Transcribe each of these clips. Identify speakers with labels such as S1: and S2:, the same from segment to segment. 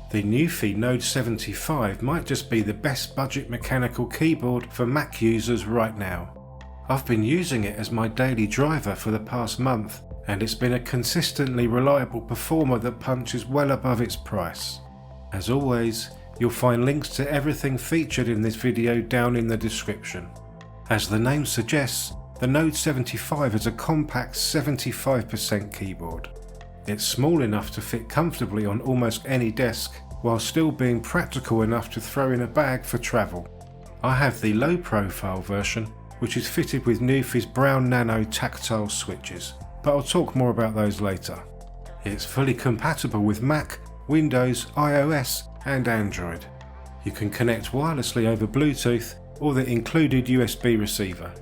S1: The NuPhy Node 75 might just be the best budget mechanical keyboard for Mac users right now. I've been using it as my daily driver for the past month, and it's been a consistently reliable performer that punches well above its price. As always, you'll find links to everything featured in this video down in the description. As the name suggests, the Node 75 is a compact 75% keyboard. It's small enough to fit comfortably on almost any desk, while still being practical enough to throw in a bag for travel. I have the low profile version, which is fitted with NuPhy's Brown Nano tactile switches, but I'll talk more about those later. It's fully compatible with Mac, Windows, iOS and Android. You can connect wirelessly over Bluetooth or the included USB receiver.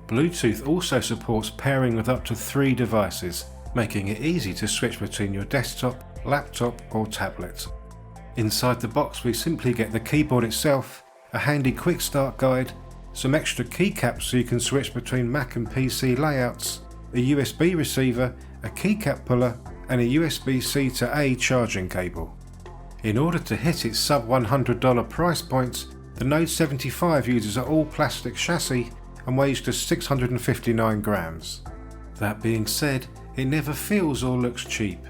S1: Bluetooth also supports pairing with up to 3 devices, making it easy to switch between your desktop, laptop or tablet. Inside the box we simply get the keyboard itself, a handy quick start guide, some extra keycaps so you can switch between Mac and PC layouts, a USB receiver, a keycap puller and a USB-C to A charging cable. In order to hit its sub $100 price point, the Node 75 uses an all plastic chassis and weighs just 659 grams. That being said, it never feels or looks cheap.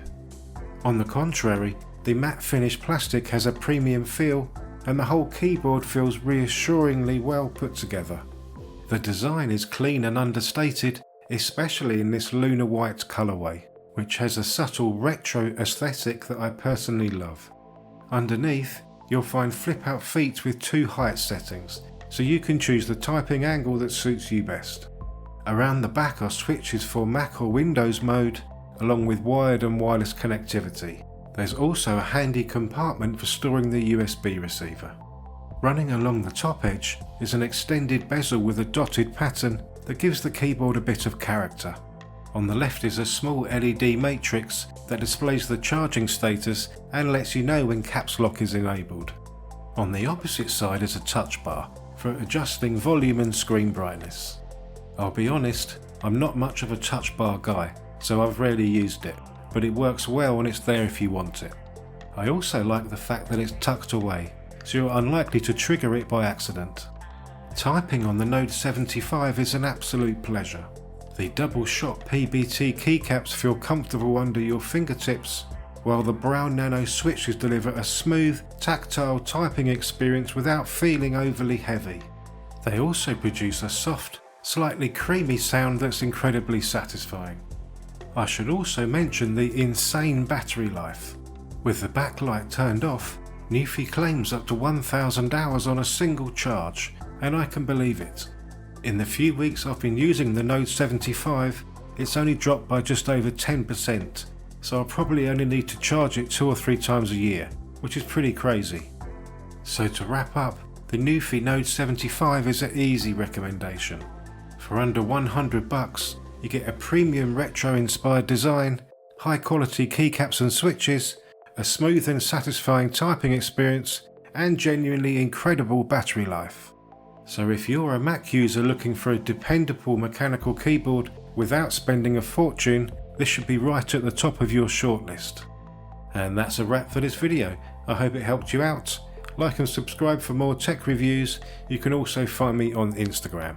S1: On the contrary, the matte finish plastic has a premium feel and the whole keyboard feels reassuringly well put together. The design is clean and understated, especially in this Lunar White colourway, which has a subtle retro aesthetic that I personally love. Underneath, you'll find flip out feet with 2 height settings, so you can choose the typing angle that suits you best. Around the back are switches for Mac or Windows mode, along with wired and wireless connectivity. There's also a handy compartment for storing the USB receiver. Running along the top edge is an extended bezel with a dotted pattern that gives the keyboard a bit of character. On the left is a small LED matrix that displays the charging status and lets you know when caps lock is enabled. On the opposite side is a touch bar for adjusting volume and screen brightness. I'll be honest, I'm not much of a touch bar guy, so I've rarely used it, but it works well and it's there if you want it. I also like the fact that it's tucked away, so you're unlikely to trigger it by accident. Typing on the Node 75 is an absolute pleasure. The double-shot PBT keycaps feel comfortable under your fingertips, while the Brown Nano switches deliver a smooth, tactile typing experience without feeling overly heavy. They also produce a soft, slightly creamy sound that's incredibly satisfying. I should also mention the insane battery life. With the backlight turned off, NuPhy claims up to 1000 hours on a single charge, and I can believe it. In the few weeks I've been using the Node 75, it's only dropped by just over 10%, so I'll probably only need to charge it 2 or 3 times a year, which is pretty crazy. So to wrap up, the NuPhy Node 75 is an easy recommendation. For under $100, you get a premium retro-inspired design, high-quality keycaps and switches, a smooth and satisfying typing experience, and genuinely incredible battery life. So if you're a Mac user looking for a dependable mechanical keyboard without spending a fortune, this should be right at the top of your shortlist. And that's a wrap for this video. I hope it helped you out. Like and subscribe for more tech reviews. You can also find me on Instagram.